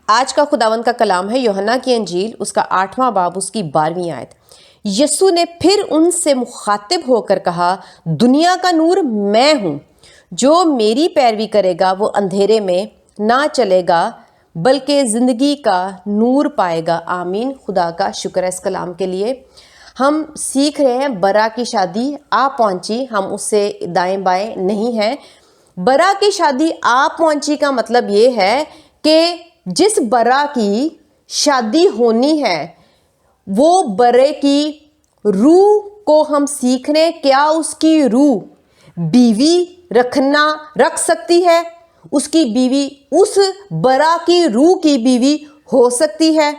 آج کا خداوند کا کلام ہے یوحنا کی انجیل اس کا 8واں باب اس کی 12ویں آیت۔ یسوع نے پھر ان سے مخاطب ہو کر کہا، دنیا کا نور میں ہوں، جو میری پیروی کرے گا وہ اندھیرے میں نہ چلے گا بلکہ زندگی کا نور پائے گا۔ آمین۔ خدا کا شکر ہے اس کلام کے لیے۔ ہم سیکھ رہے ہیں برا کی شادی آ پہنچی، ہم اس سے دائیں بائیں نہیں ہیں۔ برا کی شادی آ پہنچی کا مطلب یہ ہے کہ جس برا کی شادی ہونی ہے وہ برے کی روح کو ہم سیکھ رہے ہیں، کیا اس کی روح بیوی رکھ سکتی ہے، اس کی بیوی اس برا کی روح کی بیوی ہو سکتی ہے۔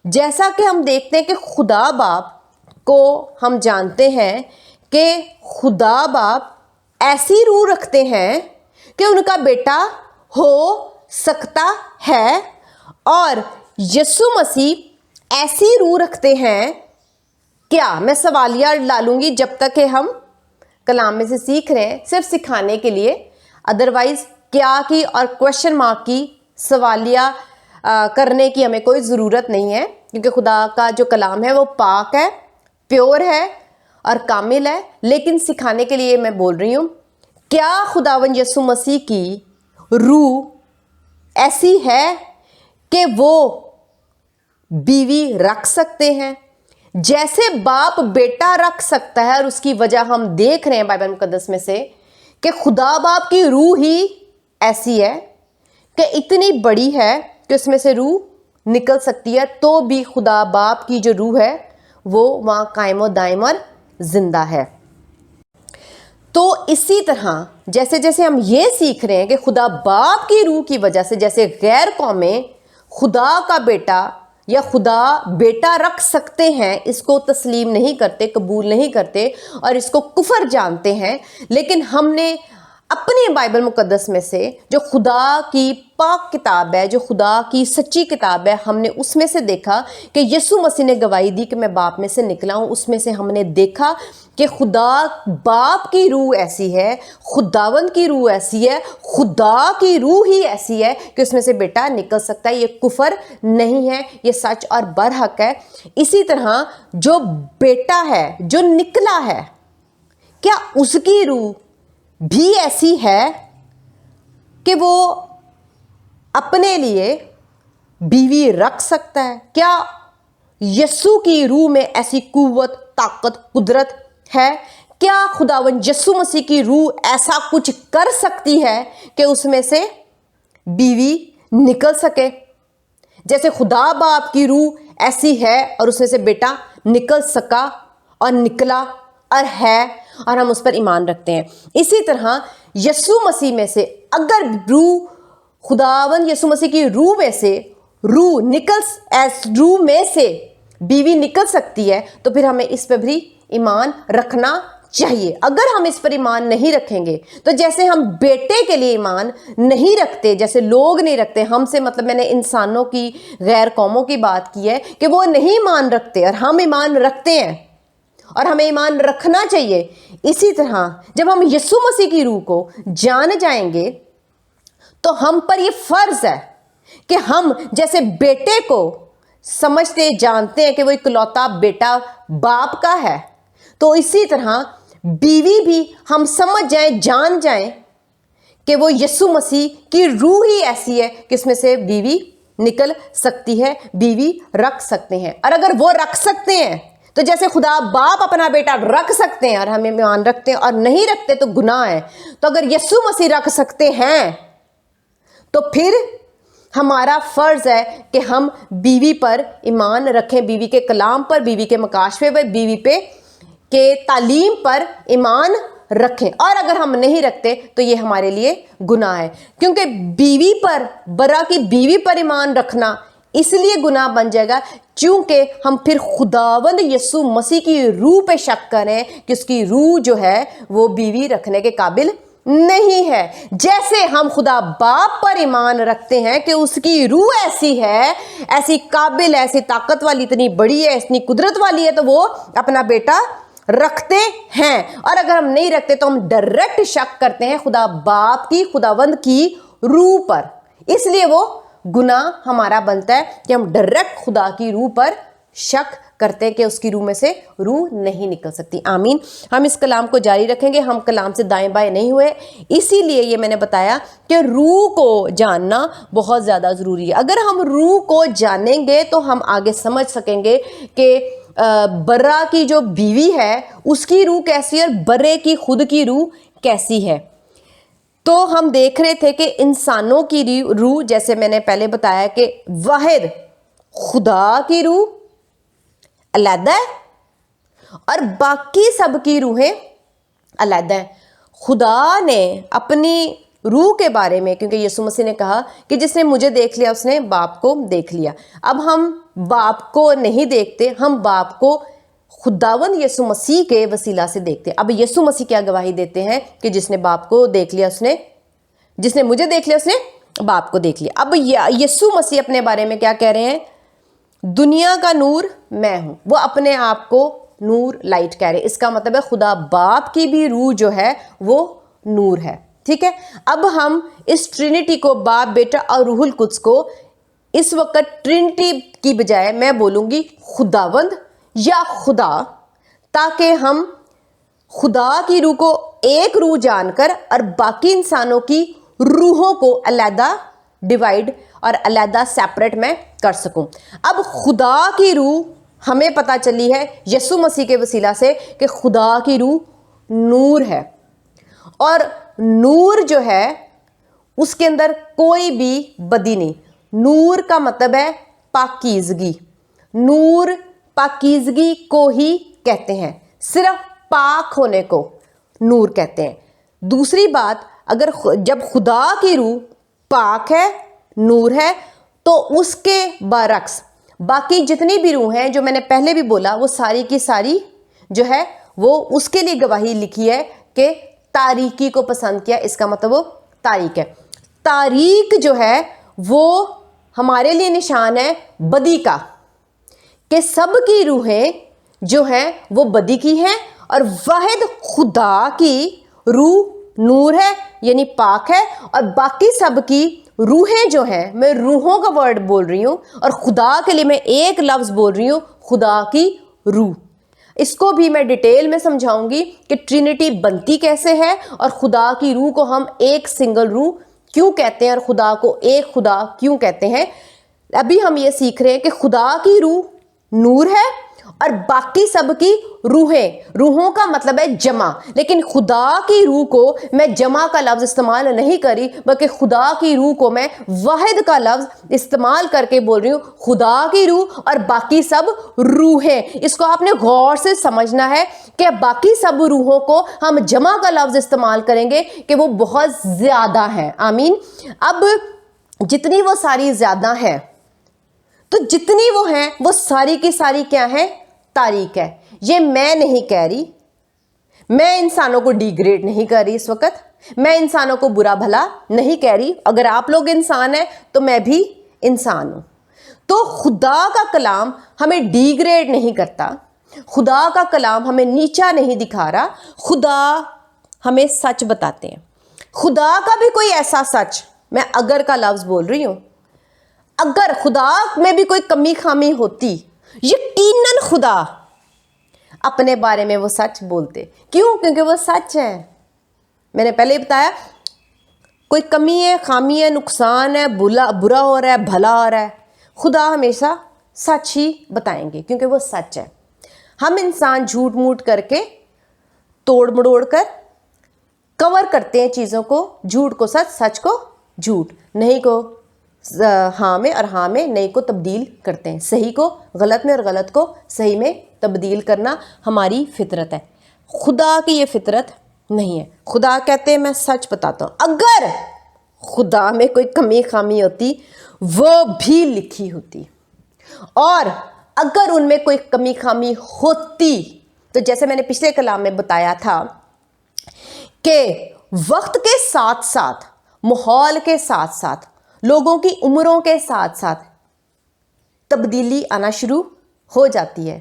جیسا کہ ہم دیکھتے ہیں کہ خدا باپ کو ہم جانتے ہیں کہ خدا باپ ایسی روح رکھتے ہیں کہ ان کا بیٹا ہو سکتا ہے، اور یسوع مسیح ایسی روح رکھتے ہیں۔ کیا میں سوالیہ ڈالوں گی جب تک کہ ہم کلام میں سے سیکھ رہے ہیں، صرف سکھانے کے لیے، ادروائز کیا کی اور کوشچن مارک کی سوالیہ کرنے کی ہمیں کوئی ضرورت نہیں ہے، کیونکہ خدا کا جو کلام ہے وہ پاک ہے، پیور ہے اور کامل ہے۔ لیکن سکھانے کے لیے میں بول رہی ہوں، کیا خداوند یسوع مسیح کی روح ایسی ہے کہ وہ بیوی رکھ سکتے ہیں؟ جیسے باپ بیٹا رکھ سکتا ہے، اور اس کی وجہ ہم دیکھ رہے ہیں بائبل مقدس میں سے کہ خدا باپ کی روح ہی ایسی ہے کہ اتنی بڑی ہے کہ اس میں سے روح نکل سکتی ہے، تو بھی خدا باپ کی جو روح ہے وہ وہاں قائم و دائم اور زندہ ہے۔ تو اسی طرح جیسے جیسے ہم یہ سیکھ رہے ہیں کہ خدا باپ کی روح کی وجہ سے جیسے غیر قومیں خدا کا بیٹا یا خدا بیٹا رکھ سکتے ہیں، اس کو تسلیم نہیں کرتے، قبول نہیں کرتے اور اس کو کفر جانتے ہیں، لیکن ہم نے اپنے بائبل مقدس میں سے جو خدا کی پاک کتاب ہے، جو خدا کی سچی کتاب ہے، ہم نے اس میں سے دیکھا کہ یسوع مسیح نے گواہی دی کہ میں باپ میں سے نکلا ہوں۔ اس میں سے ہم نے دیکھا کہ خدا باپ کی روح ایسی ہے، خداوند کی روح ایسی ہے، خدا کی روح ہی ایسی ہے کہ اس میں سے بیٹا نکل سکتا ہے۔ یہ کفر نہیں ہے، یہ سچ اور برحق ہے۔ اسی طرح جو بیٹا ہے جو نکلا ہے، کیا اس کی روح بھی ایسی ہے کہ وہ اپنے لیے بیوی رکھ سکتا ہے؟ کیا یسوع کی روح میں ایسی قوت، طاقت، قدرت ہے؟ کیا خداوند یسوع مسیح کی روح ایسا کچھ کر سکتی ہے کہ اس میں سے بیوی نکل سکے؟ جیسے خدا باپ کی روح ایسی ہے اور اس میں سے بیٹا نکل سکا اور نکلا اور ہے، اور ہم اس پر ایمان رکھتے ہیں۔ اسی طرح یسوع مسیح میں سے اگر روح، خداوند یسوع مسیح کی روح میں سے روح میں سے بیوی نکل سکتی ہے، تو پھر ہمیں اس پہ بھی ایمان رکھنا چاہیے۔ اگر ہم اس پر ایمان نہیں رکھیں گے تو جیسے ہم بیٹے کے لیے ایمان نہیں رکھتے، جیسے لوگ نہیں رکھتے، ہم سے مطلب میں نے انسانوں کی، غیر قوموں کی بات کی ہے کہ وہ نہیں ایمان رکھتے اور ہم ایمان رکھتے ہیں اور ہمیں ایمان رکھنا چاہیے، اسی طرح جب ہم یسوع مسیح کی روح کو جان جائیں گے تو ہم پر یہ فرض ہے کہ ہم جیسے بیٹے کو سمجھتے جانتے ہیں کہ وہ اکلوتا بیٹا باپ کا ہے، تو اسی طرح بیوی بھی ہم سمجھ جائیں، جان جائیں کہ وہ یسوع مسیح کی روح ہی ایسی ہے کہ اس میں سے بیوی نکل سکتی ہے، بیوی رکھ سکتے ہیں۔ اور اگر وہ رکھ سکتے ہیں تو جیسے خدا باپ اپنا بیٹا رکھ سکتے ہیں اور ہم ایمان رکھتے ہیں، اور نہیں رکھتے تو گناہ ہے، تو اگر یسوع مسیح رکھ سکتے ہیں تو پھر ہمارا فرض ہے کہ ہم بیوی پر ایمان رکھیں، بیوی کے کلام پر، بیوی کے مکاشفے پر، بیوی پہ کے تعلیم پر ایمان رکھیں۔ اور اگر ہم نہیں رکھتے تو یہ ہمارے لیے گناہ ہے، کیونکہ بیوی پر، برا کی بیوی پر ایمان رکھنا اس لیے گناہ بن جائے گا چونکہ ہم پھر خداوند یسوع مسیح کی روح پہ شک کریں کہ اس کی روح جو ہے وہ بیوی رکھنے کے قابل نہیں ہے۔ جیسے ہم خدا باپ پر ایمان رکھتے ہیں کہ اس کی روح ایسی ہے، ایسی قابل، ایسی طاقت والی، اتنی بڑی ہے، اتنی قدرت والی ہے، تو وہ اپنا بیٹا رکھتے ہیں۔ اور اگر ہم نہیں رکھتے تو ہم ڈائریکٹ شک کرتے ہیں خدا باپ کی، خداوند کی روح پر، اس لیے وہ گناہ ہمارا بنتا ہے کہ ہم ڈائریکٹ خدا کی روح پر شک کرتے ہیں کہ اس کی روح میں سے روح نہیں نکل سکتی. آمین. ہم اس کلام کو جاری رکھیں گے, ہم کلام سے دائیں بائیں نہیں ہوئے, اسی لیے یہ میں نے بتایا کہ روح کو جاننا بہت زیادہ ضروری ہے. اگر ہم روح کو جانیں گے تو ہم آگے سمجھ سکیں گے کہ برا کی جو بیوی ہے اس کی روح کیسی ہے اور برے کی خود کی روح کیسی ہے. تو ہم دیکھ رہے تھے کہ انسانوں کی روح, جیسے میں نے پہلے بتایا کہ واحد خدا کی روح علیحدہ ہے اور باقی سب کی روحیں علیحدہ ہیں. خدا نے اپنی روح کے بارے میں, کیونکہ یسوع مسیح نے کہا کہ جس نے مجھے دیکھ لیا اس نے باپ کو دیکھ لیا. اب ہم باپ کو نہیں دیکھتے, ہم باپ کو خداوند یسوع مسیح کے وسیلہ سے دیکھتے ہیں. اب یسوع مسیح کیا گواہی دیتے ہیں کہ جس نے باپ کو دیکھ لیا اس نے, جس نے مجھے دیکھ لیا اس نے باپ کو دیکھ لیا. اب یسوع مسیح اپنے بارے میں کیا کہہ رہے ہیں؟ دنیا کا نور میں ہوں. وہ اپنے آپ کو نور, لائٹ کہہ رہے ہیں. اس کا مطلب ہے خدا باپ کی بھی روح جو ہے وہ نور ہے. ٹھیک ہے. اب ہم اس ٹرینٹی کو, باپ, بیٹا اور روح القدس کو, اس وقت ٹرینٹی کی بجائے میں بولوں گی خداوند یا خدا, تاکہ ہم خدا کی روح کو ایک روح جان کر اور باقی انسانوں کی روحوں کو علیحدہ ڈیوائڈ اور علیحدہ سیپریٹ میں کر سکوں. اب خدا کی روح ہمیں پتہ چلی ہے یسوع مسیح کے وسیلہ سے کہ خدا کی روح نور ہے, اور نور جو ہے اس کے اندر کوئی بھی بدی نہیں. نور کا مطلب ہے پاکیزگی. نور پاکیزگی کو ہی کہتے ہیں, صرف پاک ہونے کو نور کہتے ہیں. دوسری بات, اگر جب خدا کی روح پاک ہے, نور ہے, تو اس کے برعکس باقی جتنی بھی روح ہیں جو میں نے پہلے بھی بولا, وہ ساری کی ساری جو ہے وہ اس کے لیے گواہی لکھی ہے کہ تاریکی کو پسند کیا. اس کا مطلب وہ تاریک ہے. تاریک جو ہے وہ ہمارے لیے نشان ہے بدی کا, کہ سب کی روحیں جو ہیں وہ بدی کی ہیں, اور واحد خدا کی روح نور ہے یعنی پاک ہے, اور باقی سب کی روحیں جو ہیں, میں روحوں کا ورڈ بول رہی ہوں اور خدا کے لیے میں ایک لفظ بول رہی ہوں, خدا کی روح. اس کو بھی میں ڈیٹیل میں سمجھاؤں گی کہ ٹرینٹی بنتی کیسے ہے, اور خدا کی روح کو ہم ایک سنگل روح کیوں کہتے ہیں, اور خدا کو ایک خدا کیوں کہتے ہیں. ابھی ہم یہ سیکھ رہے ہیں کہ خدا کی روح نور ہے اور باقی سب کی روحیں, روحوں کا مطلب ہے جمع, لیکن خدا کی روح کو میں جمع کا لفظ استعمال نہیں کری, بلکہ خدا کی روح کو میں واحد کا لفظ استعمال کر کے بول رہی ہوں, خدا کی روح اور باقی سب روحیں. اس کو آپ نے غور سے سمجھنا ہے کہ باقی سب روحوں کو ہم جمع کا لفظ استعمال کریں گے کہ وہ بہت زیادہ ہیں. آمین. اب جتنی وہ ساری زیادہ ہیں, تو جتنی وہ ہیں وہ ساری کی ساری کیا ہیں؟ تاریک ہے. یہ میں نہیں کہہ رہی, میں انسانوں کو ڈیگریڈ نہیں کر رہی اس وقت, میں انسانوں کو برا بھلا نہیں کہہ رہی. اگر آپ لوگ انسان ہیں تو میں بھی انسان ہوں. تو خدا کا کلام ہمیں ڈیگریڈ نہیں کرتا, خدا کا کلام ہمیں نیچا نہیں دکھا رہا, خدا ہمیں سچ بتاتے ہیں. خدا کا بھی کوئی ایسا سچ, میں اگر کا لفظ بول رہی ہوں, اگر خدا میں بھی کوئی کمی خامی ہوتی, یقیناً خدا اپنے بارے میں وہ سچ بولتے. کیوں؟ کیونکہ وہ سچ ہے. میں نے پہلے ہی بتایا, کوئی کمی ہے, خامی ہے, نقصان ہے, برا ہو رہا ہے, بھلا ہو رہا ہے, خدا ہمیشہ سچ ہی بتائیں گے کیونکہ وہ سچ ہے. ہم انسان جھوٹ موٹ کر کے, توڑ مڑوڑ کر کور کرتے ہیں چیزوں کو, جھوٹ کو سچ, سچ کو جھوٹ, نہیں کو ہاں میں اور ہاں میں نہیں کو تبدیل کرتے ہیں, صحیح کو غلط میں اور غلط کو صحیح میں تبدیل کرنا ہماری فطرت ہے. خدا کی یہ فطرت نہیں ہے. خدا کہتے ہیں میں سچ بتاتا ہوں. اگر خدا میں کوئی کمی خامی ہوتی وہ بھی لکھی ہوتی, اور اگر ان میں کوئی کمی خامی ہوتی تو جیسے میں نے پچھلے کلام میں بتایا تھا کہ وقت کے ساتھ ساتھ, ماحول کے ساتھ ساتھ, لوگوں کی عمروں کے ساتھ ساتھ تبدیلی آنا شروع ہو جاتی ہے,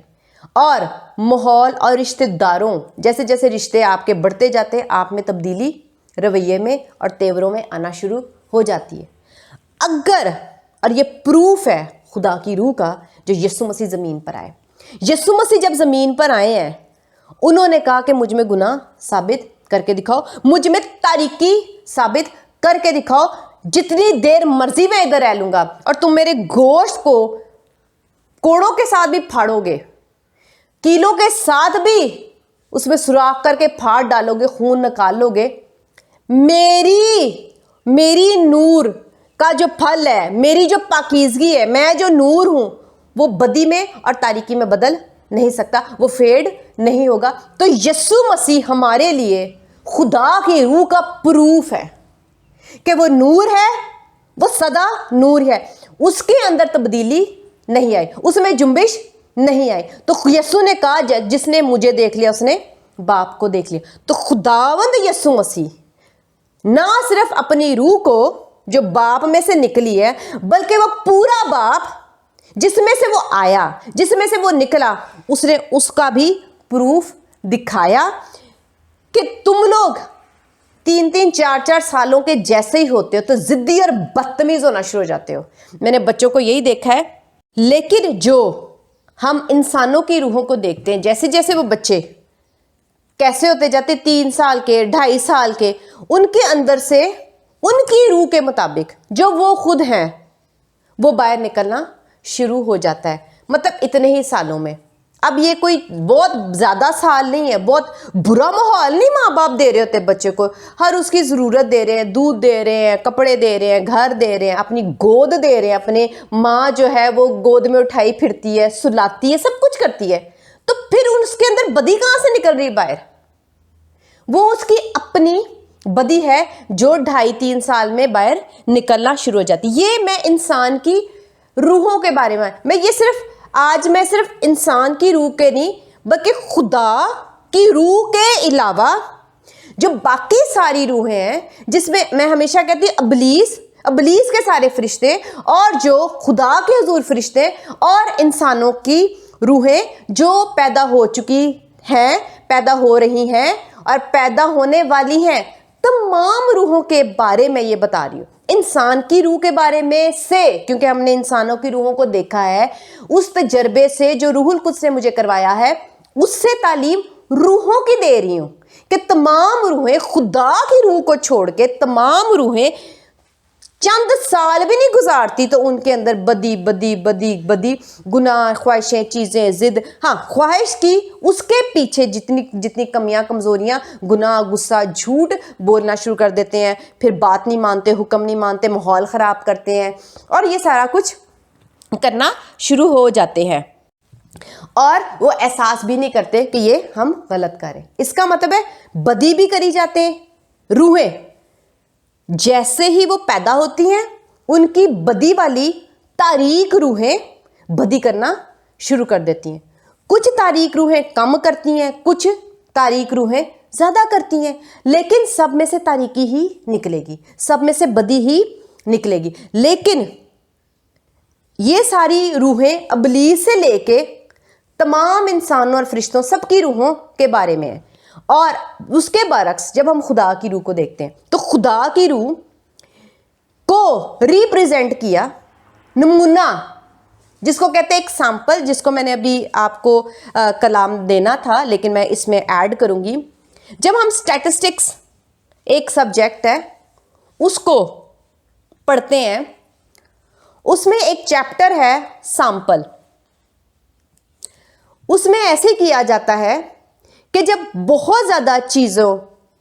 اور ماحول اور رشتہ داروں, جیسے جیسے رشتے آپ کے بڑھتے جاتے ہیں, آپ میں تبدیلی رویے میں اور تیوروں میں آنا شروع ہو جاتی ہے. اگر اور یہ پروف ہے خدا کی روح کا جو یسوع مسیح زمین پر آئے. یسوع مسیح جب زمین پر آئے ہیں انہوں نے کہا کہ مجھ میں گناہ ثابت کر کے دکھاؤ, مجھ میں تاریکی ثابت کر کے دکھاؤ, جتنی دیر مرضی میں ادھر رہ لوں گا, اور تم میرے گوشت کو کوڑوں کے ساتھ بھی پھاڑو گے, کیلوں کے ساتھ بھی اس میں سوراخ کر کے پھاڑ ڈالو گے, خون نکال لو گے. میری نور کا جو پھل ہے, میری جو پاکیزگی ہے, میں جو نور ہوں وہ بدی میں اور تاریکی میں بدل نہیں سکتا, وہ فیڈ نہیں ہوگا. تو یسوع مسیح ہمارے لیے خدا کی روح کا پروف ہے کہ وہ نور ہے, وہ سدا نور ہے, اس کے اندر تبدیلی نہیں آئی, اس میں جنبش نہیں آئی. تو یسوع نے کہا جس نے مجھے دیکھ لیا اس نے باپ کو دیکھ لیا. تو خداوند یسوع مسیح نہ صرف اپنی روح کو جو باپ میں سے نکلی ہے, بلکہ وہ پورا باپ جس میں سے وہ آیا, جس میں سے وہ نکلا, اس نے اس کا بھی پروف دکھایا کہ تم لوگ 3-3 4-4 سالوں کے جیسے ہی ہوتے ہو تو ضدی اور بدتمیز ہونا شروع ہو جاتے ہو. میں نے بچوں کو یہی دیکھا ہے. لیکن جو ہم انسانوں کی روحوں کو دیکھتے ہیں, جیسے جیسے وہ بچے کیسے ہوتے جاتے, 3 سال کے, 2.5 سال کے, ان کے اندر سے ان کی روح کے مطابق جو وہ خود ہیں وہ باہر نکلنا شروع ہو جاتا ہے. مطلب اتنے ہی سالوں میں. اب یہ کوئی بہت زیادہ سال نہیں ہے, بہت برا ماحول نہیں ماں باپ دے رہے ہوتے بچے کو, ہر اس کی ضرورت دے رہے ہیں, دودھ دے رہے ہیں, کپڑے دے رہے ہیں, گھر دے رہے ہیں, اپنی گود دے رہے ہیں, اپنے ماں جو ہے وہ گود میں اٹھائی پھرتی ہے, سلاتی ہے, سب کچھ کرتی ہے. تو پھر اس کے اندر بدی کہاں سے نکل رہی ہے باہر؟ وہ اس کی اپنی بدی ہے جو 2.5-3 سال میں باہر نکلنا شروع ہو جاتی. یہ میں انسان کی روحوں کے بارے میں یہ صرف انسان کی روح کے نہیں بلکہ خدا کی روح کے علاوہ جو باقی ساری روحیں ہیں, جس میں ہمیشہ کہتی ہوں ابلیس کے سارے فرشتے اور جو خدا کے حضور فرشتے اور انسانوں کی روحیں جو پیدا ہو چکی ہیں, پیدا ہو رہی ہیں اور پیدا ہونے والی ہیں, تمام روحوں کے بارے میں یہ بتا رہی ہوں. انسان کی روح کے بارے میں سے, کیونکہ ہم نے انسانوں کی روحوں کو دیکھا ہے, اس تجربے سے جو روح القدس نے مجھے کروایا ہے اس سے تعلیم روحوں کی دے رہی ہوں کہ تمام روحیں خدا کی روح کو چھوڑ کے, تمام روحیں چند سال بھی نہیں گزارتی تو ان کے اندر بدی گناہ, خواہشیں, چیزیں, ضد, ہاں خواہش کی, اس کے پیچھے جتنی کمیاں, کمزوریاں, گناہ, غصہ, جھوٹ بولنا شروع کر دیتے ہیں, پھر بات نہیں مانتے, حکم نہیں مانتے, ماحول خراب کرتے ہیں, اور یہ سارا کچھ کرنا شروع ہو جاتے ہیں, اور وہ احساس بھی نہیں کرتے کہ یہ ہم غلط کریں. اس کا مطلب ہے بدی بھی کری جاتے ہیں. روحیں جیسے ہی وہ پیدا ہوتی ہیں ان کی بدی والی تاریک روحیں بدی کرنا شروع کر دیتی ہیں. کچھ تاریک روحیں کم کرتی ہیں, کچھ تاریک روحیں زیادہ کرتی ہیں, لیکن سب میں سے تاریکی ہی نکلے گی, سب میں سے بدی ہی نکلے گی. لیکن یہ ساری روحیں ابلیس سے لے کے تمام انسانوں اور فرشتوں سب کی روحوں کے بارے میں ہیں. اور اس کے برعکس جب ہم خدا کی روح کو دیکھتے ہیں تو خدا کی روح کو ریپریزنٹ کیا, نمونہ جس کو کہتے ہیں ایک سیمپل, جس کو میں نے ابھی آپ کو کلام دینا تھا لیکن میں اس میں ایڈ کروں گی. جب ہم اسٹیٹسٹکس ایک سبجیکٹ ہے اس کو پڑھتے ہیں, اس میں ایک چیپٹر ہے سیمپل. اس میں ایسے کیا جاتا ہے کہ جب بہت زیادہ چیزوں,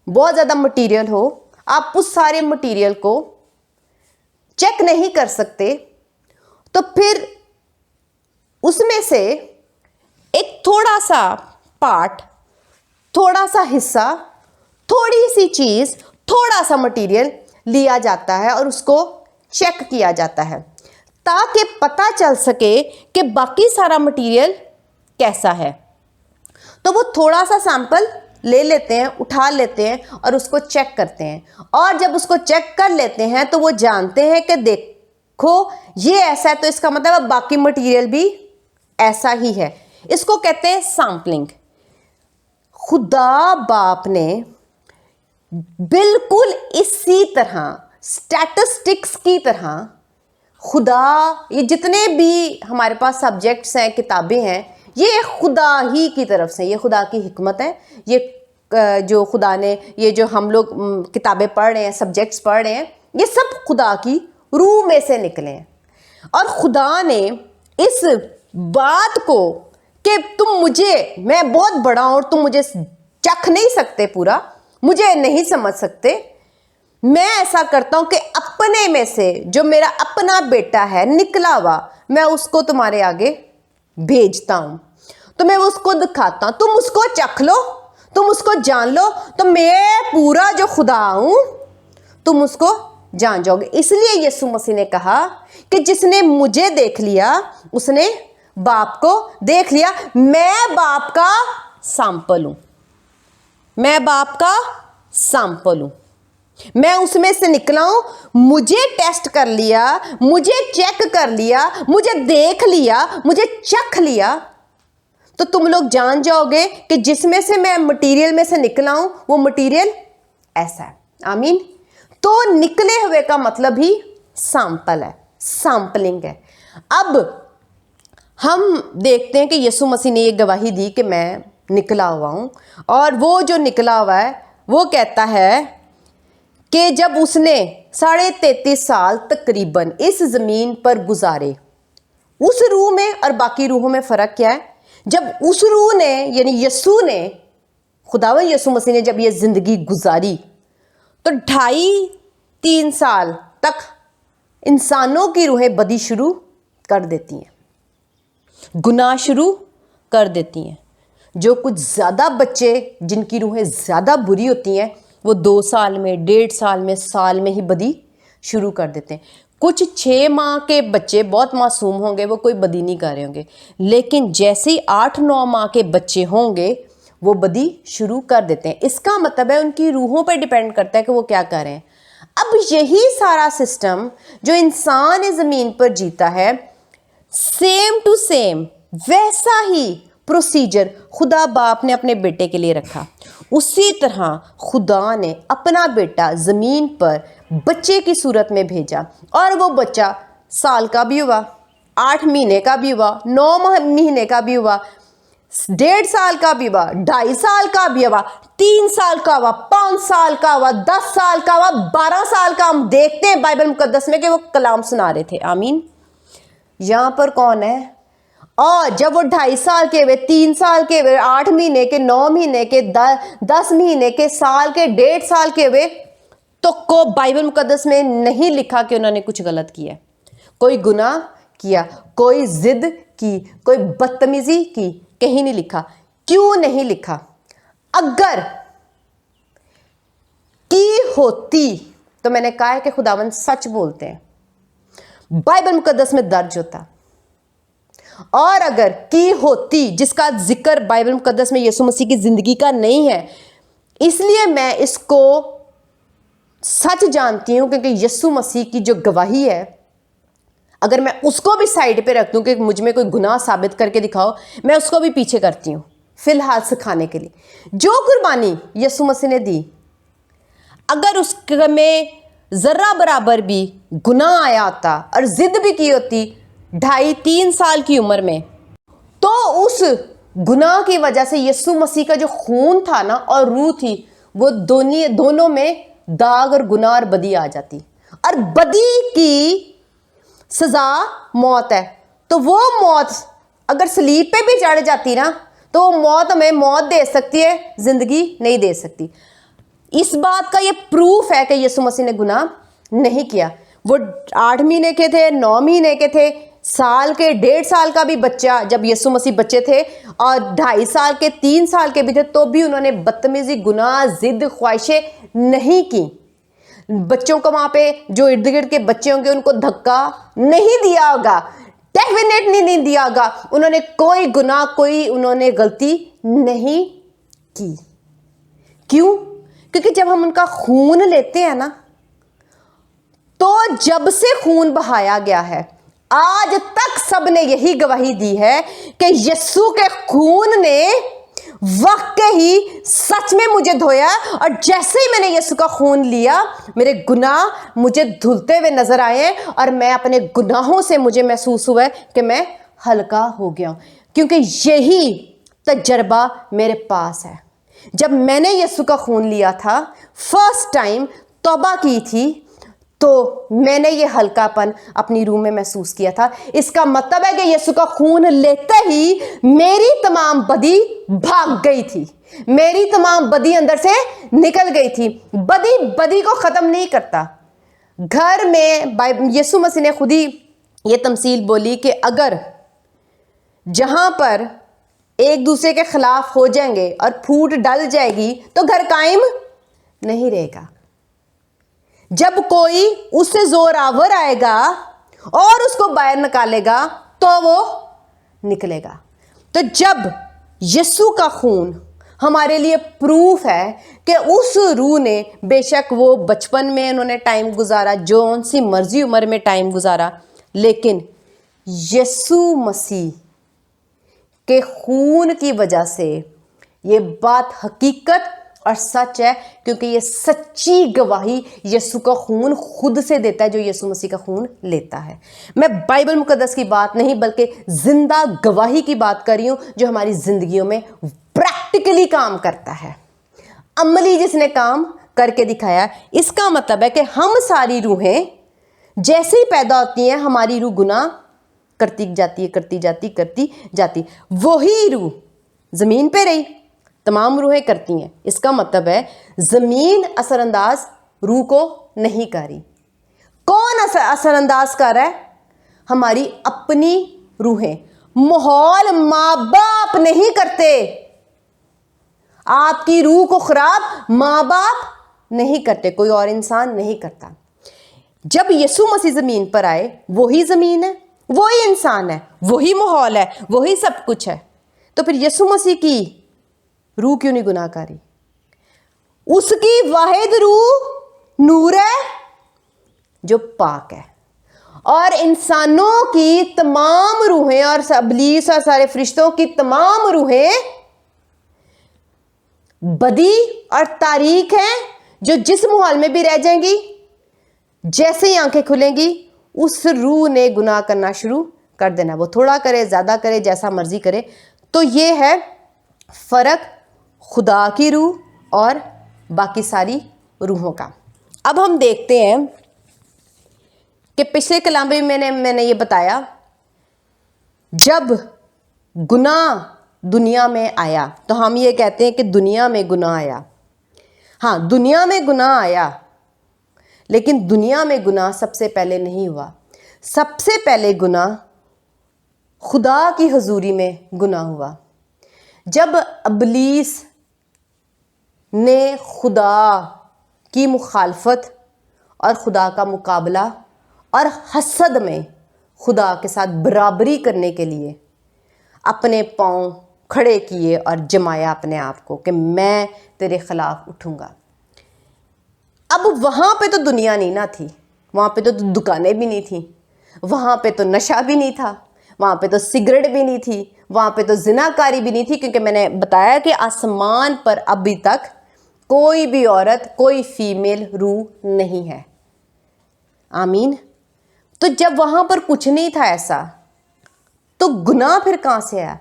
بہت زیادہ مٹیریل ہو, آپ اس سارے مٹیریل کو چیک نہیں کر سکتے, تو پھر اس میں سے ایک تھوڑا سا پارٹ, تھوڑا سا حصہ, تھوڑی سی چیز, تھوڑا سا مٹیریل لیا جاتا ہے اور اس کو چیک کیا جاتا ہے تاکہ پتہ چل سکے کہ باقی سارا مٹیریل کیسا ہے. تو وہ تھوڑا سا سیمپل لے لیتے ہیں, اٹھا لیتے ہیں اور اس کو چیک کرتے ہیں, اور جب اس کو چیک کر لیتے ہیں تو وہ جانتے ہیں کہ دیکھو یہ ایسا ہے, تو اس کا مطلب اب باقی مٹیریل بھی ایسا ہی ہے. اس کو کہتے ہیں سیمپلنگ. خدا باپ نے بالکل اسی طرح اسٹیٹسٹکس کی طرح خدا، یہ جتنے بھی ہمارے پاس سبجیکٹس ہیں، کتابیں ہیں، یہ خدا ہی کی طرف سے، یہ خدا کی حکمت ہے. یہ جو خدا نے، یہ جو ہم لوگ کتابیں پڑھ رہے ہیں، سبجیکٹس پڑھ رہے ہیں، یہ سب خدا کی روح میں سے نکلے ہیں. اور خدا نے اس بات کو کہ تم مجھے، میں بہت بڑا ہوں اور تم مجھے چکھ نہیں سکتے، پورا مجھے نہیں سمجھ سکتے، میں ایسا کرتا ہوں کہ اپنے میں سے جو میرا اپنا بیٹا ہے نکلا ہوا، میں اس کو تمہارے آگے بھیجتا ہوں، تو میں اس کو دکھاتا ہوں، تم اس کو چکھ لو، تم اس کو جان لو، تو میں پورا جو خدا ہوں تم اس کو جان جاؤ گے. اس لیے یسوع مسیح نے کہا کہ جس نے مجھے دیکھ لیا اس نے باپ کو دیکھ لیا. میں باپ کا سیمپل ہوں، میں باپ کا سیمپل ہوں، میں اس میں سے نکلا ہوں. مجھے ٹیسٹ کر لیا، مجھے چیک کر لیا، مجھے دیکھ لیا، مجھے چکھ لیا، تو تم لوگ جان جاؤ گے کہ جس میں سے میں مٹیریل میں سے نکلا ہوں وہ مٹیریل ایسا ہے. آمین. تو نکلے ہوئے کا مطلب ہی سیمپل ہے، سیمپلنگ ہے. اب ہم دیکھتے ہیں کہ یسوع مسیح نے یہ گواہی دی کہ میں نکلا ہوا ہوں، اور وہ جو نکلا ہوا ہے وہ کہتا ہے کہ جب اس نے 33.5 سال تقریباً اس زمین پر گزارے، اس روح میں اور باقی روحوں میں فرق کیا ہے؟ جب اس روح نے، یعنی یسوع نے، خداوند یسوع مسیح نے جب یہ زندگی گزاری تو 2.5-3 سال تک انسانوں کی روحیں بدی شروع کر دیتی ہیں، گناہ شروع کر دیتی ہیں. جو کچھ زیادہ بچے جن کی روحیں زیادہ بری ہوتی ہیں وہ 2 سال میں، 1.5 سال میں، سال میں ہی بدی شروع کر دیتے ہیں. کچھ 6 ماہ کے بچے بہت معصوم ہوں گے، وہ کوئی بدی نہیں کر رہے ہوں گے، لیکن جیسے ہی 8-9 ماہ کے بچے ہوں گے وہ بدی شروع کر دیتے ہیں. اس کا مطلب ہے ان کی روحوں پہ ڈیپینڈ کرتا ہے کہ وہ کیا کر رہے ہیں. اب یہی سارا سسٹم جو انسان زمین پر جیتا ہے، سیم ٹو سیم ویسا ہی پروسیجر خدا باپ نے اپنے بیٹے کے لیے رکھا. اسی طرح خدا نے اپنا بیٹا زمین پر بچے کی صورت میں بھیجا، اور وہ بچہ سال کا بھی ہوا، 8 مہینے کا بھی ہوا، 9 مہینے کا بھی ہوا، 1.5 سال کا بھی ہوا، 2.5 سال کا بھی ہوا، 3 سال کا ہوا، 5 سال کا ہوا، 10 سال کا ہوا، 12 سال کا. ہم دیکھتے ہیں بائبل مقدس میں کہ وہ کلام سنا رہے تھے. آمین. یہاں پر کون ہے؟ اور جب وہ 2.5 سال کے ہوئے، 3 سال کے ہوئے، 8 مہینے کے، 9 مہینے کے، 10 مہینے کے، سال کے، 1.5 سال کے ہوئے، تو کو بائبل مقدس میں نہیں لکھا کہ انہوں نے کچھ غلط کیا، کوئی گناہ کیا، کوئی ضد کی، کوئی بدتمیزی کی. کہیں نہیں لکھا. کیوں نہیں لکھا؟ اگر کی ہوتی تو میں نے کہا ہے کہ خداوند سچ بولتے ہیں، بائبل مقدس میں درج ہوتا. اور اگر کی ہوتی، جس کا ذکر بائبل مقدس میں یسوع مسیح کی زندگی کا نہیں ہے، اس لیے میں اس کو سچ جانتی ہوں کیونکہ یسوع مسیح کی جو گواہی ہے، اگر میں اس کو بھی سائڈ پہ رکھ دوں کہ مجھ میں کوئی گناہ ثابت کر کے دکھاؤ، میں اس کو بھی پیچھے کرتی ہوں فی الحال سکھانے کے لیے. جو قربانی یسوع مسیح نے دی، اگر اس میں ذرہ برابر بھی گناہ آیا ہوتا اور ضد بھی کی ہوتی 2.5-3 سال کی عمر میں، تو اس گناہ کی وجہ سے یسوع مسیح کا جو خون تھا نا اور روح تھی، وہ دونوں میں داغ اور گناہ اور بدی آ جاتی. اور بدی کی سزا موت ہے. تو وہ موت اگر صلیب پہ بھی چڑھ جاتی نا، تو وہ موت ہمیں موت دے سکتی ہے، زندگی نہیں دے سکتی. اس بات کا یہ پروف ہے کہ یسوع مسیح نے گناہ نہیں کیا. وہ 8 مہینے کے تھے، 9 مہینے کے تھے، سال کے، 1.5 سال کا بھی بچہ جب یسوع مسیح بچے تھے، اور 2.5 سال کے، 3 سال کے بھی تھے، تو بھی انہوں نے بدتمیزی، گناہ، ضد، خواہشیں نہیں کی. بچوں کو وہاں پہ جو ارد گرد کے بچے ہوں گے ان کو دھکا نہیں دیا ہوگا، ڈیفینیٹلی نہیں دیا ہوگا. انہوں نے کوئی گناہ، کوئی انہوں نے غلطی نہیں کی. کیوں؟ کیونکہ جب ہم ان کا خون لیتے ہیں نا، تو جب سے خون بہایا گیا ہے، آج تک سب نے یہی گواہی دی ہے کہ یسوع کے خون نے واقعی سچ میں مجھے دھویا, اور جیسے ہی میں نے یسوع کا خون لیا میرے گناہ مجھے دھلتے ہوئے نظر آئے, اور میں اپنے گناہوں سے مجھے محسوس ہوا کہ میں ہلکا ہو گیا ہوں, کیونکہ یہی تجربہ میرے پاس ہے. جب میں نے یسوع کا خون لیا تھا, فرسٹ ٹائم توبہ کی تھی, تو میں نے یہ ہلکا پن اپنی روح میں محسوس کیا تھا. اس کا مطلب ہے کہ یسوع کا خون لیتے ہی میری تمام بدی بھاگ گئی تھی, میری تمام بدی اندر سے نکل گئی تھی. بدی کو ختم نہیں کرتا. گھر میں یسوع مسیح نے خود ہی یہ تمثیل بولی کہ اگر جہاں پر ایک دوسرے کے خلاف ہو جائیں گے اور پھوٹ ڈل جائے گی تو گھر قائم نہیں رہے گا. جب کوئی اس سے زور آور آئے گا اور اس کو باہر نکالے گا تو وہ نکلے گا. تو جب یسوع کا خون ہمارے لیے پروف ہے کہ اس روح نے, بے شک وہ بچپن میں انہوں نے ٹائم گزارا, جو ان سی مرضی عمر میں ٹائم گزارا, لیکن یسوع مسیح کے خون کی وجہ سے یہ بات حقیقت اور سچ ہے, کیونکہ یہ سچی گواہی یسوع کا خون خود سے دیتا ہے جو یسوع مسیح کا خون لیتا ہے. میں بائبل مقدس کی بات نہیں بلکہ زندہ گواہی کی بات کر رہی ہوں جو ہماری زندگیوں میں پریکٹیکلی کام کرتا ہے, عملی جس نے کام کر کے دکھایا. اس کا مطلب ہے کہ ہم ساری روحیں جیسے ہی پیدا ہوتی ہیں ہماری روح گناہ کرتی جاتی. وہی روح زمین پہ رہی, تمام روحیں کرتی ہیں. اس کا مطلب ہے زمین اثر انداز روح کو نہیں کر رہی. کون اثر انداز کر رہا ہے؟ ہماری اپنی روحیں. ماحول, ماں باپ نہیں کرتے. آپ کی روح کو خراب ماں باپ نہیں کرتے, کوئی اور انسان نہیں کرتا. جب یسوع مسیح زمین پر آئے, وہی زمین ہے, وہی انسان ہے, وہی ماحول ہے, وہی سب کچھ ہے. تو پھر یسوع مسیح کی روح کیوں نہیں گناہ کاری؟ اس کی واحد روح نور ہے جو پاک ہے, اور انسانوں کی تمام روحیں اور ابلیس اور سارے فرشتوں کی تمام روحیں بدی اور تاریک ہیں, جو جس ماحول میں بھی رہ جائیں گی, جیسے ہی آنکھیں کھلیں گی اس روح نے گناہ کرنا شروع کر دینا. وہ تھوڑا کرے, زیادہ کرے, جیسا مرضی کرے. تو یہ ہے فرق خدا کی روح اور باقی ساری روحوں کا. اب ہم دیکھتے ہیں کہ پچھلے کلام میں میں نے یہ بتایا, جب گناہ دنیا میں آیا تو ہم یہ کہتے ہیں کہ دنیا میں گناہ آیا. ہاں, دنیا میں گناہ آیا, لیکن دنیا میں گناہ سب سے پہلے نہیں ہوا. سب سے پہلے گناہ خدا کی حضوری میں گناہ ہوا. جب ابلیس نے خدا کی مخالفت اور خدا کا مقابلہ اور حسد میں خدا کے ساتھ برابری کرنے کے لیے اپنے پاؤں کھڑے کیے اور جمایا اپنے آپ کو کہ میں تیرے خلاف اٹھوں گا. اب وہاں پہ تو دنیا نہیں نہ تھی, وہاں پہ تو دکانیں بھی نہیں تھیں, وہاں پہ تو نشہ بھی نہیں تھا, وہاں پہ تو سگریٹ بھی نہیں تھی, وہاں پہ تو زناکاری بھی نہیں تھی, کیونکہ میں نے بتایا کہ آسمان پر ابھی تک کوئی بھی عورت, کوئی فیمیل روح نہیں ہے. آمین. تو جب وہاں پر کچھ نہیں تھا ایسا, تو گناہ پھر کہاں سے آیا؟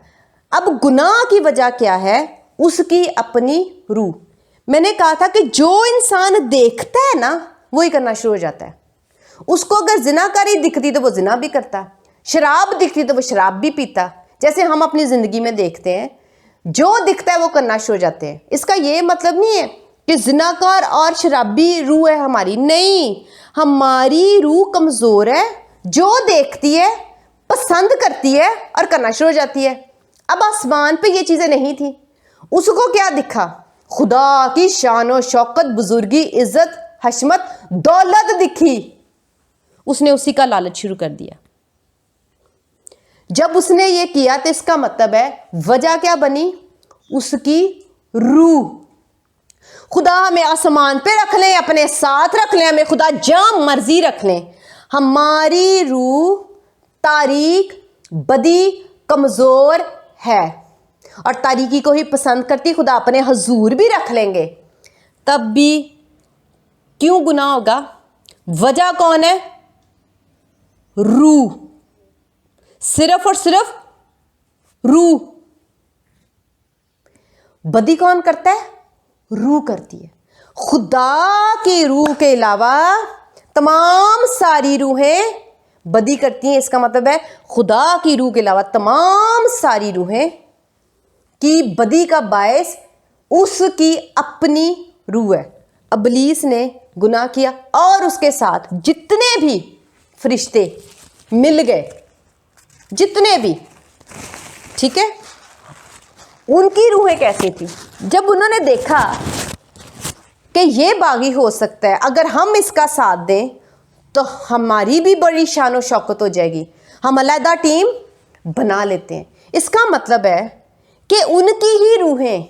اب گناہ کی وجہ کیا ہے؟ اس کی اپنی روح. میں نے کہا تھا کہ جو انسان دیکھتا ہے نا وہی کرنا شروع ہو جاتا ہے. اس کو اگر زناکاری دکھتی تو وہ زنا بھی کرتا, شراب دکھتی تو وہ شراب بھی پیتا. جیسے ہم اپنی زندگی میں دیکھتے ہیں, جو دکھتا ہے وہ کرنا شروع ہو جاتے ہیں. اس کا یہ مطلب نہیں ہے کہ زناکار اور شرابی روح ہے ہماری, نہیں. ہماری روح کمزور ہے, جو دیکھتی ہے, پسند کرتی ہے اور کرنا شروع ہو جاتی ہے. اب آسمان پہ یہ چیزیں نہیں تھیں. اس کو کیا دکھا؟ خدا کی شان و شوکت, بزرگی, عزت, حشمت, دولت دکھی. اس نے اسی کا لالچ شروع کر دیا. جب اس نے یہ کیا تو اس کا مطلب ہے وجہ کیا بنی؟ اس کی روح. خدا ہمیں آسمان پہ رکھ لیں, اپنے ساتھ رکھ لیں, ہمیں خدا جہاں مرضی رکھ لیں, ہماری روح تاریک, بدی, کمزور ہے. اور تاریکی کو ہی پسند کرتی خدا اپنے حضور بھی رکھ لیں گے، تب بھی کیوں گناہ ہوگا؟ وجہ کون ہے؟ روح، صرف اور صرف روح۔ بدی کون کرتا ہے؟ روح کرتی ہے۔ خدا کی روح کے علاوہ تمام ساری روحیں بدی کرتی ہیں۔ اس کا مطلب ہے خدا کی روح کے علاوہ تمام ساری روحیں کی بدی کا باعث اس کی اپنی روح ہے۔ ابلیس نے گناہ کیا اور اس کے ساتھ جتنے بھی فرشتے مل گئے، جتنے بھی، ٹھیک ہے، ان کی روحیں کیسی تھی؟ جب انہوں نے دیکھا کہ یہ باغی ہو سکتا ہے، اگر ہم اس کا ساتھ دیں تو ہماری بھی بڑی شان و شوکت ہو جائے گی، ہم علیحدہ ٹیم بنا لیتے ہیں۔ اس کا مطلب ہے کہ ان کی ہی روحیں،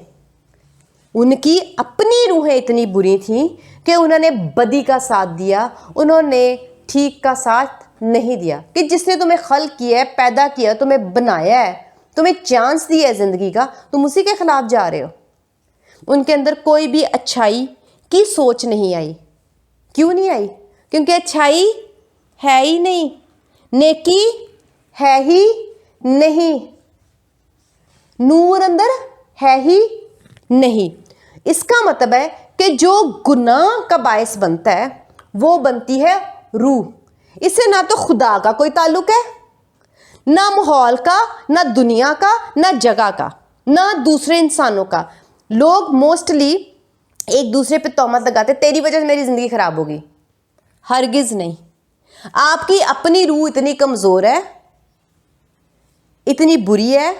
ان کی اپنی روحیں اتنی بری تھیں کہ انہوں نے بدی کا ساتھ دیا، انہوں نے ٹھیک کا ساتھ نہیں دیا۔ کہ جس نے تمہیں خلق کیا ہے، پیدا کیا ہے، تمہیں بنایا ہے، تمہیں چانس دیا ہے زندگی کا، تم اسی کے خلاف جا رہے ہو۔ ان کے اندر کوئی بھی اچھائی کی سوچ نہیں آئی۔ کیوں نہیں آئی؟ کیونکہ اچھائی ہے ہی نہیں، نیکی ہے ہی نہیں، نور اندر ہے ہی نہیں۔ اس کا مطلب ہے کہ جو گناہ کا باعث بنتا ہے وہ بنتی ہے روح۔ اس سے نہ تو خدا کا کوئی تعلق ہے، نہ ماحول کا، نہ دنیا کا، نہ جگہ کا، نہ دوسرے انسانوں کا۔ لوگ موسٹلی ایک دوسرے پہ تہمت لگاتے، تیری وجہ سے میری زندگی خراب ہوگی۔ ہرگز نہیں۔ آپ کی اپنی روح اتنی کمزور ہے، اتنی بری ہے،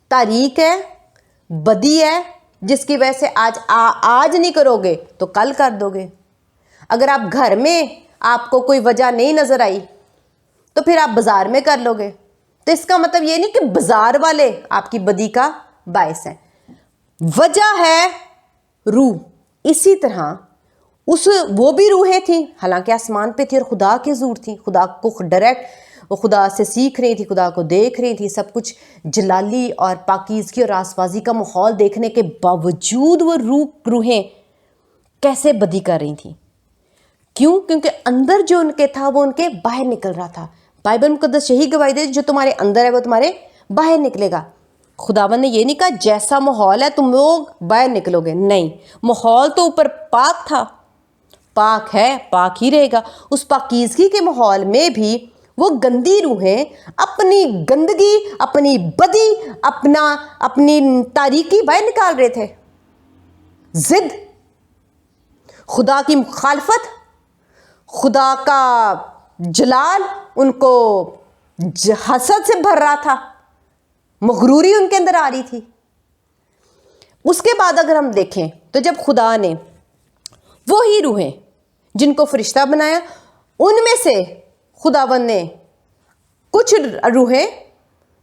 تاریک ہے، بدی ہے، جس کی وجہ سے آج نہیں کرو گے تو کل کر دو گے۔ اگر آپ گھر میں آپ کو کوئی وجہ نہیں نظر آئی تو پھر آپ بازار میں کر لو گے۔ تو اس کا مطلب یہ نہیں کہ بازار والے آپ کی بدی کا باعث ہیں، وجہ ہے روح۔ اسی طرح وہ بھی روحیں تھیں، حالانکہ آسمان پہ تھی اور خدا کی حضور تھیں، خدا کو ڈائریکٹ، وہ خدا سے سیکھ رہی تھی، خدا کو دیکھ رہی تھی، سب کچھ جلالی اور پاکیزگی اور رازبازی کا ماحول دیکھنے کے باوجود وہ روحیں کیسے بدی کر رہی تھیں؟ کیوں؟ کیونکہ اندر جو ان کے تھا وہ ان کے باہر نکل رہا تھا۔ بائبل مقدس یہی گواہی دے، جو تمہارے اندر ہے وہ تمہارے باہر نکلے گا۔ خداوند نے یہ نہیں کہا جیسا ماحول ہے تم لوگ باہر نکلو گے، نہیں، ماحول تو اوپر پاک تھا، پاک ہے، پاک ہی رہے گا۔ اس پاکیزگی کے ماحول میں بھی وہ گندی روحیں اپنی گندگی، اپنی بدی، اپنی تاریکی باہر نکال رہے تھے۔ ضد، خدا کی مخالفت، خدا کا جلال ان کو حسد سے بھر رہا تھا، مغروری ان کے اندر آ رہی تھی۔ اس کے بعد اگر ہم دیکھیں تو جب خدا نے وہی روحیں جن کو فرشتہ بنایا، ان میں سے خداوند نے کچھ روحیں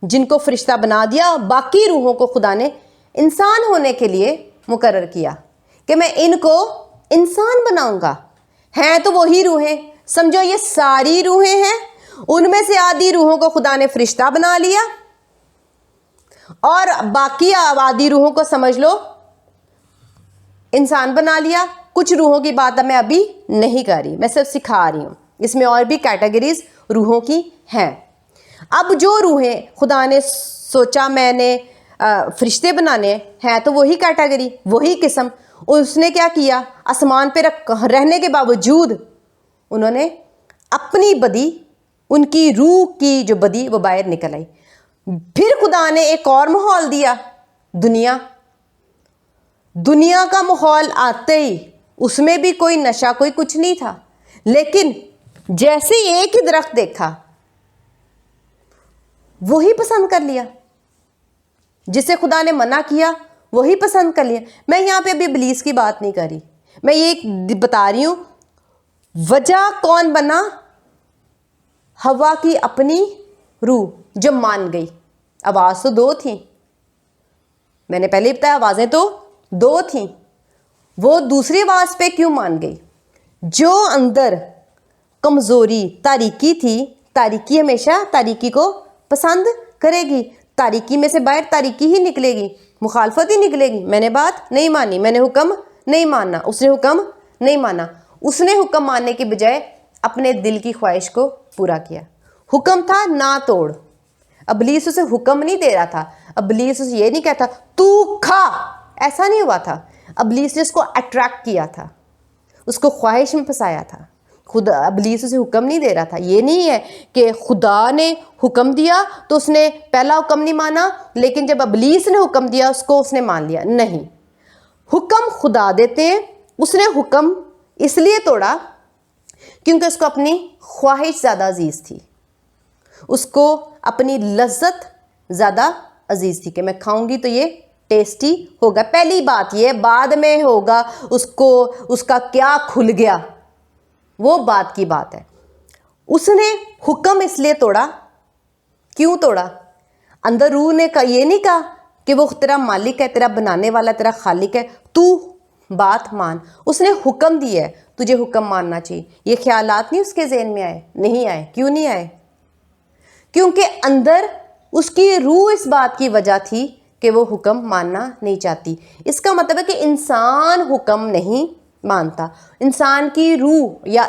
جن کو فرشتہ بنا دیا، باقی روحوں کو خدا نے انسان ہونے کے لیے مقرر کیا کہ میں ان کو انسان بناؤں گا۔ ہیں تو وہی روحیں، سمجھو یہ ساری روحیں ہیں، ان میں سے آدھی روحوں کو خدا نے فرشتہ بنا لیا اور باقی آدھی روحوں کو سمجھ لو انسان بنا لیا۔ کچھ روحوں کی بات میں ابھی نہیں کر رہی، میں صرف سکھا رہی ہوں، اس میں اور بھی کیٹیگریز روحوں کی ہیں۔ اب جو روحیں خدا نے سوچا میں نے فرشتے بنانے ہیں تو وہی کیٹیگری، وہی قسم، اس نے کیا کیا؟ آسمان پہ رہنے کے باوجود انہوں نے اپنی بدی، ان کی روح کی جو بدی وہ باہر نکل آئی۔ پھر خدا نے ایک اور ماحول دیا، دنیا کا ماحول آتے ہی اس میں بھی کوئی نشہ، کوئی کچھ نہیں تھا، لیکن جیسے ایک ہی درخت دیکھا وہی پسند کر لیا، جسے خدا نے منع کیا وہی پسند کر لیا۔ میں یہاں پہ ابھی ابلیس کی بات نہیں کر رہی، میں یہ بتا رہی ہوں وجہ کون بنا؟ ہوا کی اپنی روح جو مان گئی۔ آواز تو دو تھیں، میں نے پہلے بتایا آوازیں تو دو تھیں، وہ دوسری آواز پہ کیوں مان گئی؟ جو اندر کمزوری، تاریکی تھی، تاریکی ہمیشہ تاریکی کو پسند کرے گی۔ تاریکی میں سے باہر تاریکی ہی نکلے گی، مخالفت ہی نکلے گی۔ میں نے بات نہیں مانی، میں نے حکم نہیں ماننا، اس نے حکم نہیں مانا۔ اس نے حکم ماننے کی بجائے اپنے دل کی خواہش کو پورا کیا۔ حکم تھا نہ توڑ، ابلیس اسے حکم نہیں دے رہا تھا، ابلیس اسے یہ نہیں کہتا تو کھا، ایسا نہیں ہوا تھا۔ ابلیس نے اس کو اٹریکٹ کیا تھا، اس کو خواہش میں پھنسایا تھا۔ خدا ابلیس اسے حکم نہیں دے رہا تھا۔ یہ نہیں ہے کہ خدا نے حکم دیا تو اس نے پہلا حکم نہیں مانا، لیکن جب ابلیس نے حکم دیا اس نے مان لیا۔ نہیں، حکم خدا دیتے ہیں۔ اس نے حکم اس لیے توڑا کیونکہ اس کو اپنی خواہش زیادہ عزیز تھی، اس کو اپنی لذت زیادہ عزیز تھی کہ میں کھاؤں گی تو یہ ٹیسٹی ہوگا۔ پہلی بات یہ بعد میں ہوگا، اس کا کیا کھل گیا وہ بات کی بات ہے۔ اس نے حکم اس لیے توڑا، کیوں توڑا؟ اندر روح نے یہ نہیں کہا کہ وہ تیرا مالک ہے، تیرا بنانے والا، تیرا خالق ہے، تو بات مان۔ اس نے حکم دیا ہے، تجھے حکم ماننا چاہیے۔ یہ خیالات نہیں اس کے ذہن میں آئے، نہیں آئے۔ کیوں نہیں آئے؟ کیونکہ اندر اس کی روح اس بات کی وجہ تھی کہ وہ حکم ماننا نہیں چاہتی۔ اس کا مطلب ہے کہ انسان حکم نہیں مانتا، انسان کی روح یا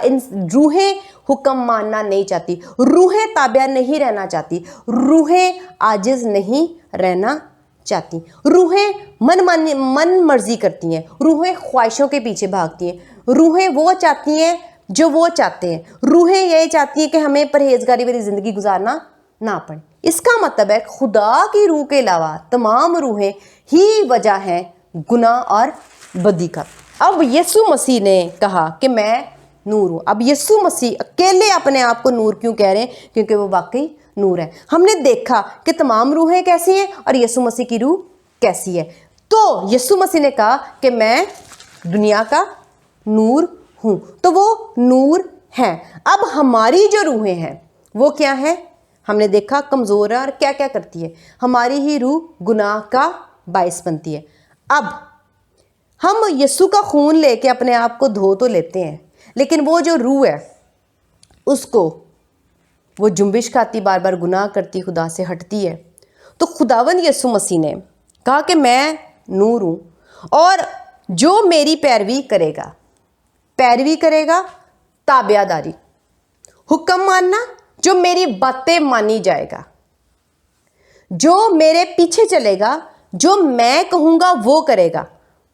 روحیں حکم ماننا نہیں چاہتی، روحیں تابع نہیں رہنا چاہتی، روحیں عاجز نہیں رہنا چاہتی، روحیں من مرضی کرتی ہیں، روحیں خواہشوں کے پیچھے بھاگتی ہیں، روحیں وہ چاہتی ہیں جو وہ چاہتے ہیں، روحیں یہ چاہتی ہیں کہ ہمیں پرہیزگاری والی زندگی گزارنا نہ پڑے۔ اس کا مطلب ہے خدا کی روح کے علاوہ تمام روحیں ہی وجہ ہیں گناہ اور بدی کا۔ اب یسوع مسیح نے کہا کہ میں نور ہوں۔ اب یسوع مسیح اکیلے اپنے آپ کو نور کیوں کہہ رہے ہیں؟ کیونکہ وہ واقعی نور ہے۔ ہم نے دیکھا کہ تمام روحیں کیسی ہیں اور یسوع مسیح کی روح کیسی ہے۔ تو یسوع مسیح نے کہا کہ میں دنیا کا نور ہوں، تو وہ نور ہیں۔ اب ہماری جو روحیں ہیں وہ کیا ہیں؟ ہم نے دیکھا کمزور ہے اور کیا کیا کرتی ہے، ہماری ہی روح گناہ کا باعث بنتی ہے۔ اب ہم یسوع کا خون لے کے اپنے آپ کو دھو تو لیتے ہیں، لیکن وہ جو روح ہے اس کو وہ جنبش کھاتی، بار بار گناہ کرتی، خدا سے ہٹتی ہے۔ تو خداوند یسوع مسیح نے کہا کہ میں نور ہوں، اور جو میری پیروی کرے گا تابع داری، حکم ماننا، جو میری باتیں مانی جائے گا، جو میرے پیچھے چلے گا، جو میں کہوں گا وہ کرے گا۔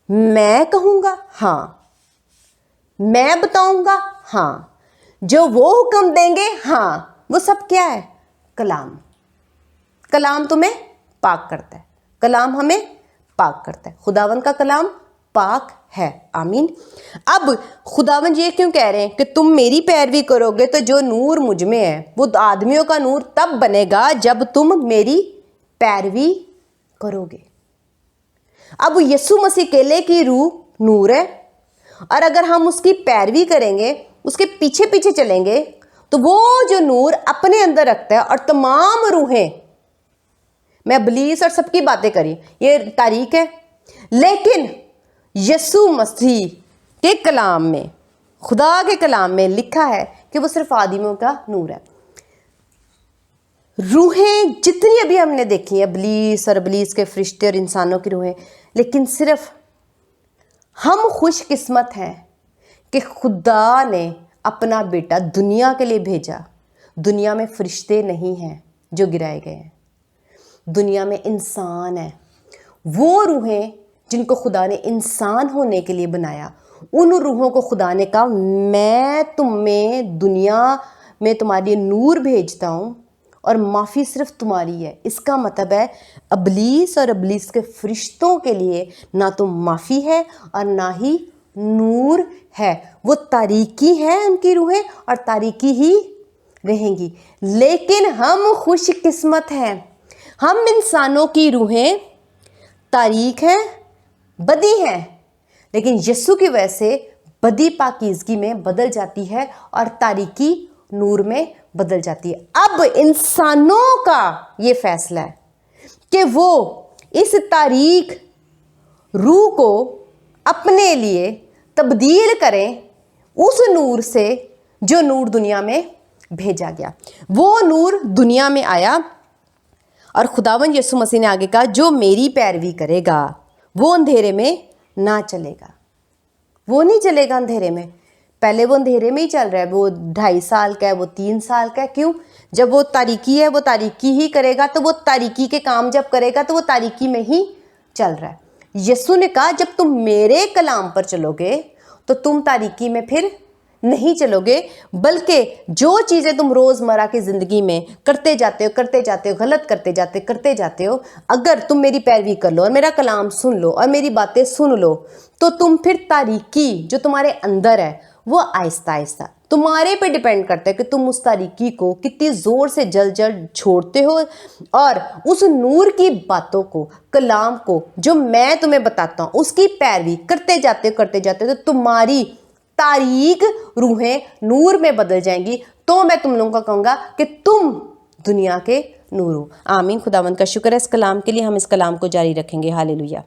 میں کہوں گا ہاں، میں بتاؤں گا ہاں، جو وہ حکم دیں گے ہاں، وہ سب کیا ہے؟ کلام۔ کلام تمہیں پاک کرتا ہے، کلام ہمیں پاک کرتا ہے، خداوند کا کلام پاک ہے۔ آمین۔ اب خداوند یہ کیوں کہہ رہے ہیں کہ تم میری پیروی کرو گے تو جو نور مجھ میں ہے وہ آدمیوں کا نور تب بنے گا جب تم میری پیروی کرو گے۔ اب یسوع مسیح اکیلے کی روح نور ہے، اور اگر ہم اس کی پیروی کریں گے، اس کے پیچھے پیچھے چلیں گے، تو وہ جو نور اپنے اندر رکھتا ہے، اور تمام روحیں، میں ابلیس اور سب کی باتیں کری، یہ تاریک ہے، لیکن یسوع مسیح کے کلام میں، خدا کے کلام میں لکھا ہے کہ وہ صرف آدمیوں کا نور ہے۔ روحیں جتنی ابھی ہم نے دیکھی ہیں، ابلیس اور ابلیس کے فرشتے اور انسانوں کی روحیں، لیکن صرف ہم خوش قسمت ہیں کہ خدا نے اپنا بیٹا دنیا کے لیے بھیجا۔ دنیا میں فرشتے نہیں ہیں جو گرائے گئے ہیں، دنیا میں انسان ہیں۔ وہ روحیں جن کو خدا نے انسان ہونے کے لیے بنایا، ان روحوں کو خدا نے کہا میں تمہیں دنیا میں تمہارے نور بھیجتا ہوں، اور معافی صرف تمہاری ہے۔ اس کا مطلب ہے ابلیس اور ابلیس کے فرشتوں کے لیے نہ تو معافی ہے اور نہ ہی نور ہے، وہ تاریکی ہیں ان کی روحیں، اور تاریکی ہی رہیں گی۔ لیکن ہم خوش قسمت ہیں، ہم انسانوں کی روحیں تاریک ہیں، بدی ہیں، لیکن یسوع کی وجہ سے بدی پاکیزگی میں بدل جاتی ہے اور تاریکی نور میں بدل جاتی ہے۔ اب انسانوں کا یہ فیصلہ ہے کہ وہ اس تاریک روح کو اپنے لیے تبدیل کریں اس نور سے جو نور دنیا میں بھیجا گیا۔ وہ نور دنیا میں آیا اور خداوند یسوع مسیح نے آگے کہا جو میری پیروی کرے گا وہ اندھیرے میں نہ چلے گا، وہ نہیں چلے گا اندھیرے میں۔ پہلے وہ اندھیرے میں ہی چل رہا ہے، وہ 2.5 سال کا ہے، وہ 3 سال کا ہے، کیوں؟ جب وہ تاریکی ہے وہ تاریکی ہی کرے گا، تو وہ تاریکی کے کام جب کرے گا تو وہ تاریکی میں ہی چل رہا ہے۔ یسوع نے کہا جب تم میرے کلام پر چلو گے تو تم تاریکی میں پھر نہیں چلو گے، بلکہ جو چیزیں تم روزمرہ کی زندگی میں کرتے جاتے ہو، غلط کرتے جاتے ہو، اگر تم میری پیروی کر لو اور میرا کلام سن لو اور میری باتیں سن لو تو تم پھر تاریکی جو تمہارے اندر ہے وہ آہستہ آہستہ تمہارے پہ ڈیپینڈ کرتا ہے کہ تم اس تاریکی کو کتنی زور سے جلد چھوڑتے ہو اور اس نور کی باتوں کو، کلام کو جو میں تمہیں بتاتا ہوں اس کی پیروی کرتے جاتے تو تمہاری تاریک روحیں نور میں بدل جائیں گی۔ تو میں تم لوگوں کو کہوں گا کہ تم دنیا کے نور ہو۔ آمین۔ خداوند کا شکر ہے اس کلام کے لیے، ہم اس کلام کو جاری رکھیں گے۔ ہاللیلویہ۔